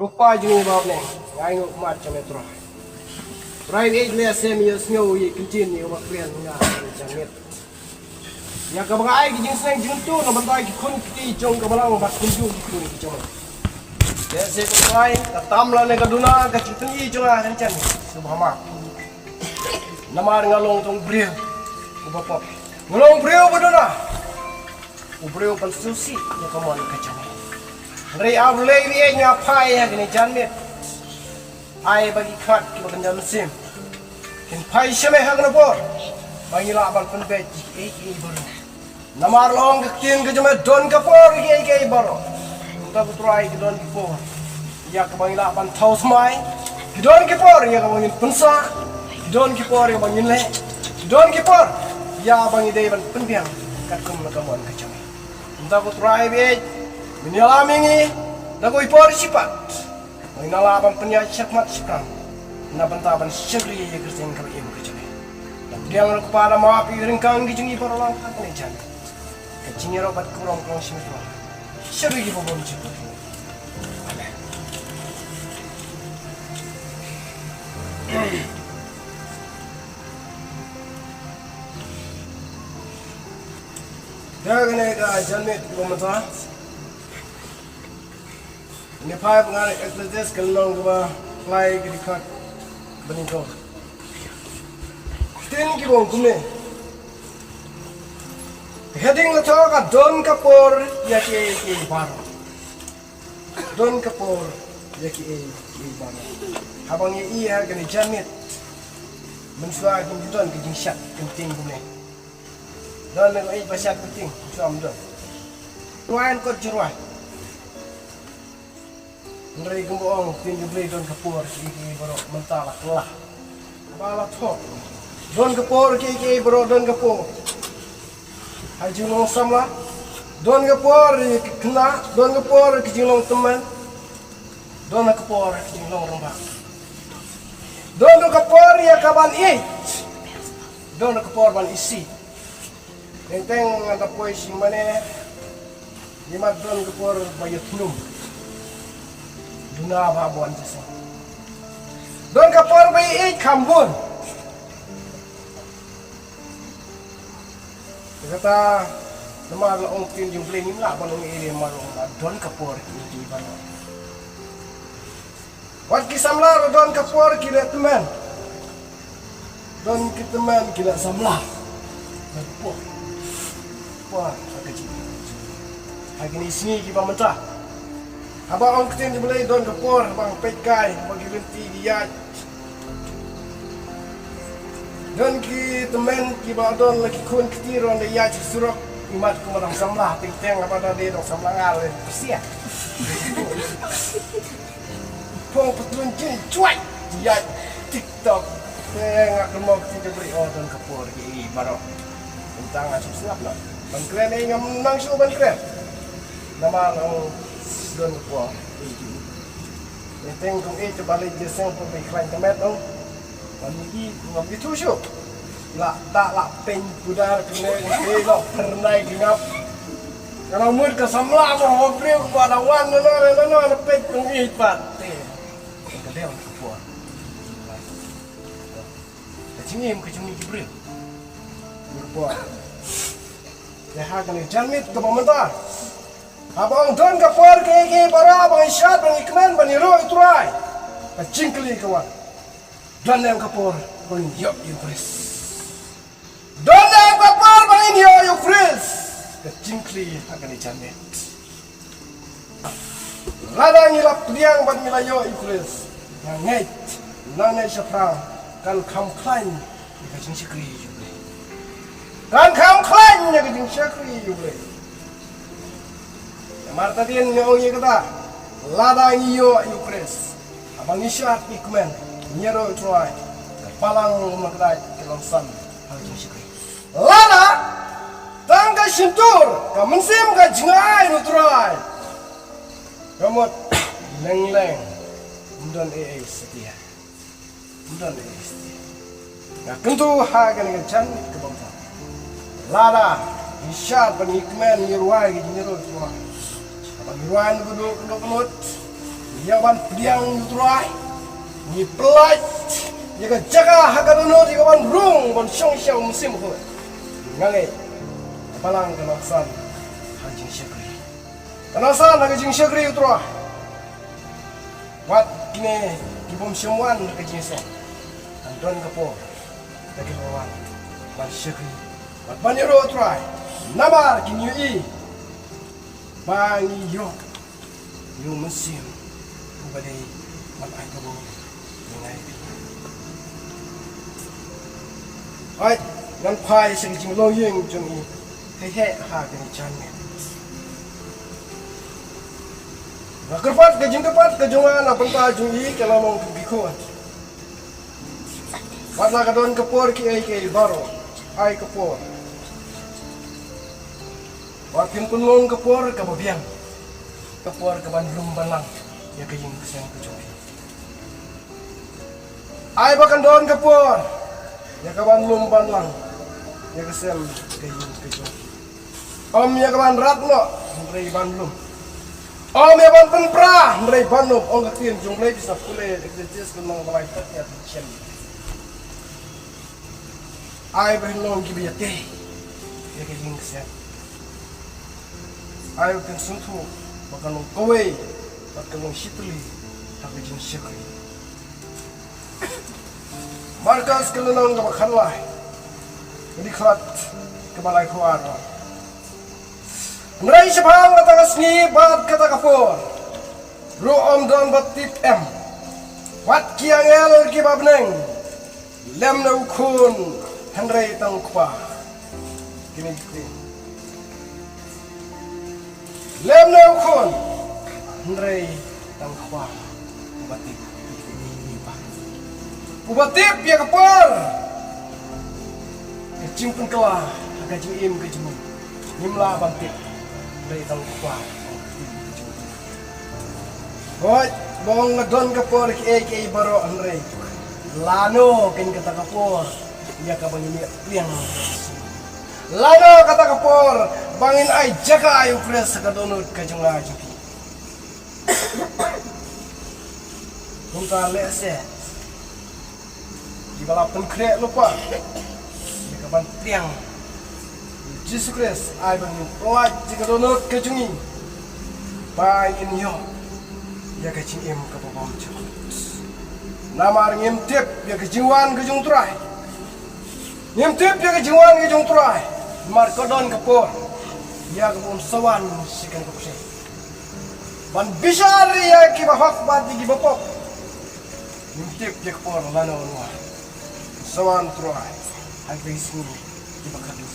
Rupa jenis bab ni, yang ingin macam itu. Try it same years new ye continue mak krian nga macam ni. Ya ka mga ay gijing senang junto na bantay ki kun ki jong ka balang bat kunju ki kun ki jong. Ya se ko try katamla ne kaduna ka chitun i jong a hanchan subhama. Namar ngalong tong brio. Ubapop. Ngalong brio baduna. Ubrio pan susi ya kamon ka jong. Rei avlei ri nya pai ha ni janmet. Ai bagi khat ki bagan jam sim. Kin pai shame ha kana por. Bagi la ban pen be ki baro. Namar long tin ke jame don ka por ki baro. Unta putrai ki don ki por. Ya ka bagi la ban thau smai. Ki don ki por ya ka bagi pensa. Ki don ki por ya bagi le. Ki don ki por ya bagi dei ban pen biang ka kum na ka mon ka jame. Unta putrai be Minalamingi na ko ipor sipat. Ay nalabang panya syakmat syakam. Na bantaban syagri ya kersen ka ibu kecane. Dan dia ngaro kepada maapi ringkang gijungi para lang ka ni jan. Kecingnya robat kurang kurang simitra. Syagri ibu bon sipat. Amen. Dagan ay ka janmet ko mata. Ini pai pengaruh eklesis kelong ke play ke dekat beniko. Tin ki bong kumne. Heading le ka don kapor ya ki baro. Don kapor ya ki baro. Habang ye iya kan jamit. Mensua kin don ki jing shat penting kumne. Don le ai basat penting suam don. Tuan ko jirwai. Ngeri gemboong tinju beli don kapur ki bro mentala kelah balak thok don kapur ki bro don kapur haji long samla don kapur kena don kapur ki long teman don kapur ki long rombak don kapur ya kaban don kapur ban isi teng ada puisi mana lima don kapur bayat num Duna babon jasa. Don kapor bai kambun. Kata nama long tin jung play ni lah balong iri marong don kapor ki balong. Wat ki samlar don kapor ki teman. Don ki teman ki samlar. Kapor. Wah, kecil. Hari ni sini ki pamentah. Abang orang ketin boleh don kapor, abang pekai bagi lenti dia. Don ki temen ki ba don lagi kun ketir on dia surok imat ku orang samlah teng apa dah dia dok samlah ngal sia. Pong petun jin cuai dia TikTok. Tengah kemau ketin beri don kapor ki baro. Tentang asup siap lah. Bangkren ni ngam nang show bangkren. Nama long don kapor. Teng kong balik jeseng pun beriklan kemet dong. Wangi ngam itu syuk. La tak la pen pudar kene lo pernah ngap. Kalau mud ke samla mo hobreu pada wan no pet kong pat. Kadang kapor. Kecingim kibril. Kapor. Dah kan janmit ke pemerintah. Abang don kapor ke bara abang isyat bang ikman bang iro itrai. Kecingkli kawan. Don yang kapor bang yok yukris. Don yang kapor bang yok yukris. Kecingkli akan dijamin. Ladang ilap tiang bang milayo yukris. Yang ngait, nangai syafrang kan kam klain kecing syakri juga. Kan kam klain kecing syakri juga. Marta din ngong ye kata ladang iyo yukres abang isyat ikmen nyero troy palang makdai kelongsan hajing syikri lada tangga sintur ka mensim ka jingai nutroy kamot leng mudon setia mudon setia na kentu ha kan chan ke bangsa lada isyat pengikmen nyerwai nyero troy Pagirwan duduk Ya ban piang utrai. Ni pelaj. Ya ka jaga hakadono di ban rung ban syong syong musim ho. Ngangai. Palang kanasan hajing syakri. Kanasan hajing syakri utrai. Wat kini kibom semwan hajing syakri. Andon kapo. Lagi bawan. Ban syakri. Wat baniro utrai. Namar kini i. Bangi yo. Yo musim. Badai malai kabo ngai ai ngan phai sing jing lo yeng chung i he ha ke chan me kerpat ke jing kerpat ke jungan apa ta jung i ke lamong bi ko patla ka don kapor ki ai ke baro ai kapor watin kunong kapor ka babiang kapor ka ban lum balang ya kayong kusang kujoy. Ay bakan doon kapor. Ya kaban lumban lang. Ya kusang kayong kujoy. Ya kaban ratno. Ndray banlum. Ya ban penpra. Ndray banlum. Katin junglay bisa pulay. Exercise kung mga balay tat ya tiyan. Ay bahin long kibiyate. Ya kayong kusang. Ay bakan suntu. Bakan long kaway. At kalong shitli, tapi jin syakri. Markas kalanang kamakhalay. Mediklat kabalay kuara. Nray syabang natagas ni bat kata kapor. Ruom don batit em. Wat kiang el kibabneng. Lem na ukun henray tang kwa. Kini kini. Lem na ukun. Ndray tang khwa ubatip ini pa ubatip ya kapor kecing pun kawa agak jim kecing nimla bantip ndray tang khwa hoy bong ngadon kapor ki baro ndray lano kin kata kapor ya ka bangini piang lano kata kapor bangin ai jaga ayu pres kadonut kajung aji Nunca lese. Di balapan krek lupa. Di kapan tiang. Jesus Christ, ai bangin pelaj jika donut kejungi. Bangin yo. Ya kecing em ke bawah cakut. Nama ngem tip ya kejingwan kejung turai. Ngem tip ya kejingwan kejung turai. Mar kodon kapor. Ya kebun sawan sikan kapusai. Ban bisar ya ki bahak bati ki bapok. Nimtip ya kapor lano nuwa. Sawan truai. Hagay sini ki bakadu.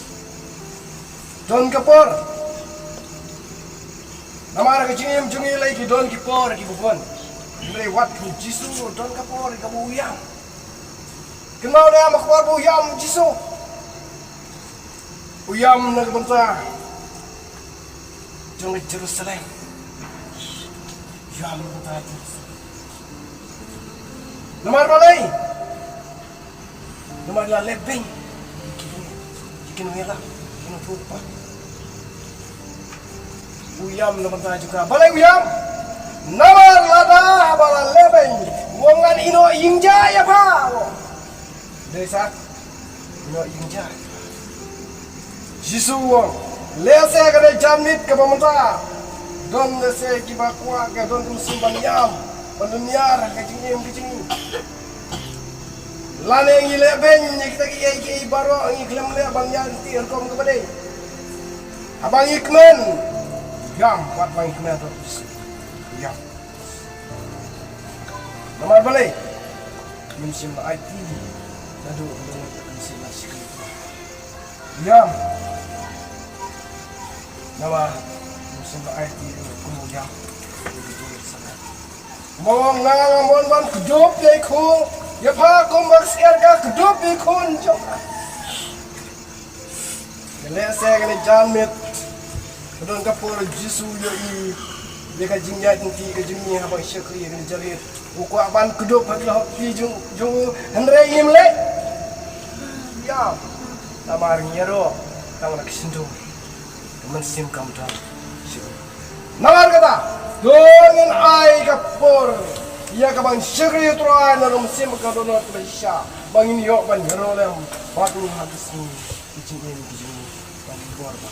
Don kapor. Namara ka jingim jungi lay ki don ki por ki bupon. Ndray wat ki jisu don kapor ka buyam. Kenal na makapor buyam jisu. Uyam na kabanta. Jungi Jerusalem. Yam tadi. Nomor balai. Nomor la lebeng. Ikin merah, ikin rupa. Uyam nomor tadi juga. Balai uyam. Nomor lada balai lebeng. Wongan ino ingja ya pa. Desa. Ino ingja. Jisu wong. Lese kada jamnit ke pemerintah. Don dese kibakwa ke don musim banyam pendunyar ke jingim lane ngile ben kita ki baro ngiklem le banyam ti kom ke badai abang ikmen yam wat bang ikmen to yam nomor balai musim IT dadu musim masih yam nama sampai di kemudian mau ngangamon ban kedop ya ku ya pa kombak siarga kedop ya kun jok le segale jamit don kapor jisu yo i de ka jingya tinti ka jingni ha ba shekri ya jarit ko ban kedop ha la pi jung andre imle ya tamar ngero tamar kisindu teman sim kam ta Nawar kata, Dengan ai kapor. Ia kabang syagri turai na rumsim ka donor Malaysia. Bang ini yok ban rolem. Batu habis ni. Kicing ban bor ba.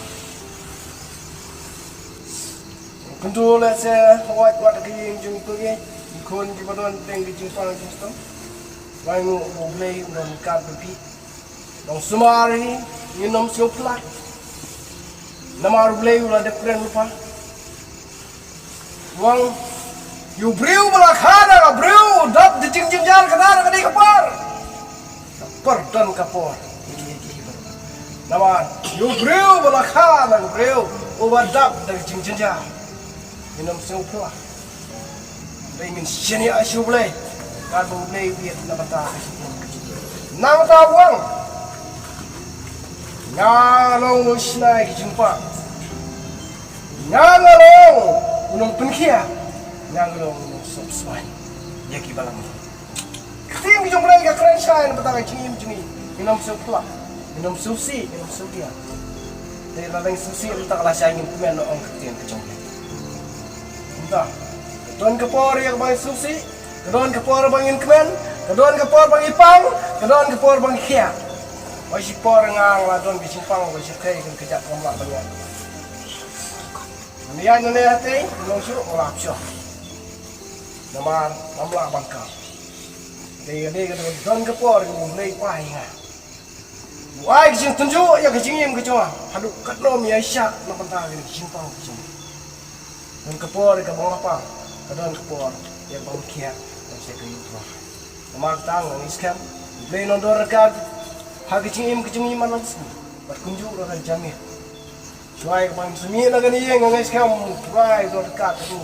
Kendul se wat kiying jung tu ge. Ikon di badon teng kicing pang sistem. Bang mo blay non ka bepi. Dong sumari ni nom siopla. Namar blay ula different lupa. Wang you brew bala khana ka brew dap di jing jar kadar ka di kapar dan kapor nama you brew bala khana ka brew over dap di jing jar minum seupla dai min sheni ashuble ka bu blay biet na bata nang ta wang ngalong lo shnai ki jingpa ngalong unong penkia ngalong subscribe yaki balam tim jom lagi keren shine betang cingim cingi minum supla minum susi minum sudia dari ladang susi kita kelas ingin kemen ong ketien kecong entah kedon kepor yang bang susi kedon kepor bang in kemen kedon kepor bang ipang kedon kepor bang khia wajib por ngang ladon bisimpang wajib kai kan kejak komlak banyak nian ne hati longsu olap syo namar namla bangka de don kapor ni lei pai nga wai jing tunju ya ke jingim ke choa hadu katnom ya syak na panta ni simpang ke don kapor ke bang apa ke don kapor ya bang kia dan saya ke itu namar tang ni skam lei non dor ka ha ke jingim manan sini bat kunju ro kan jamir Suai ke bang semi na gani yang ngai skam suai dor ka tu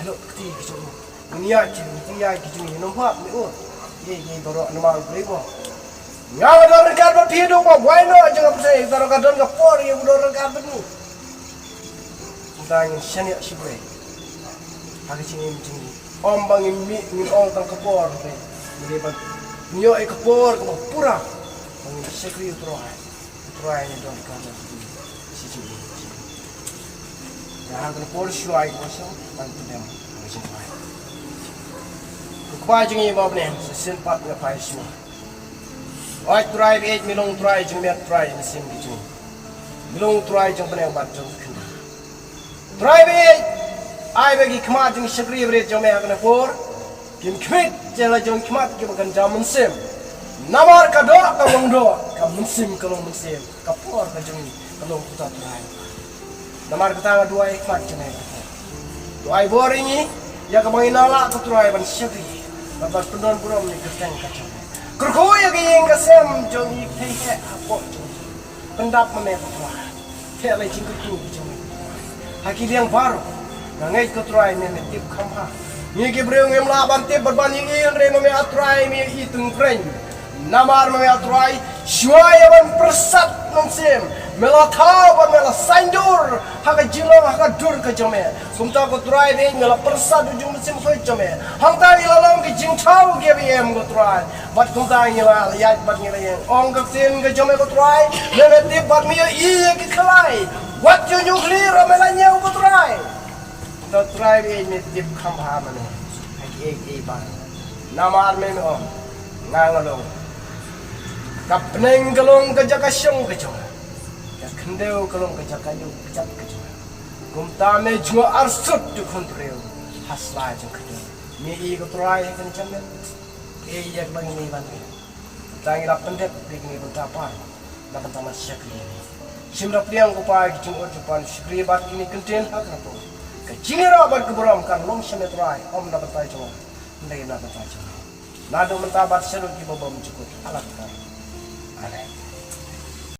halo kti ke choa Niat kicing nampak ni ye dorok nama beribu. Yang ada rekat bertidur apa? Bueno jangan percaya dorok kadon kapor ye dorok rekat ni. Tentang seni sibre. Hari cingim om bang mi ong tang kapor ni. Jadi bang nyo kapor ke pura. Bang sekri utrai ni dorok kadon si cingim. Ya kapor suai kosong bantu dem. Kuai jengi mob nem sen pat nga pai smi oi try be milong try jeng met try ni sim biju milong try jeng peneng bat jeng khin try be ai bagi khma jeng shakri bre jeng me hakna por kim khmit jela jeng khmat ke bakan jamun sim namar ka do ka wong do ka mun sim ka por ka jeng ka long puta try namar ka ta dua ek khmat jeng do ai boringi ya ka banginala ka try ban shakri Bapak pendon buram ni keteng kacau. Kerkoy ke yang kesem jong ikei ke apa jong. Pendap memek tua. Ke lai jing ketu jong. Haki yang baru. Ngai ketrai memek tip khamha. Ni ke breu ngem la ban tip ban yang re memek atrai me itung kren. Namar memek atrai shuai ban persat nong sem. Mela thau ban mela sandur. Haka jilong haka dur ke jome. Kumta ko try de mela persat ujung mesim ko jome. Hang ta ilalong ke jing thau ke bm ko try. Bat kumta ngila ya bat ngila yang ong ke sin ke jome ko try. Mele tip bat mi i ke khlai. Wat yo nuclear mela nyau ko try. To try de me tip kham ha mane. Ek ban. Namar me no. Ngangalong. Kapneng galong ke jakasyong ke jome. Kendeu kalong kejakayu kejak kejak. Kumta me jungo arsut tu kontrol hasla jeng kedeu. Mi I ko try kan jamin. Yak bang ni ban. Tangi la pendek begini betapa. Na pertama syakri ini. Simrap liang ko pa jung depan syakri bat ini kenten hak rapo. Kejira bat keburam kan long syame try om na betai jo. Ndai na betai jo. Nado mentabat seru ki bobom cukup alat kan. Aneh.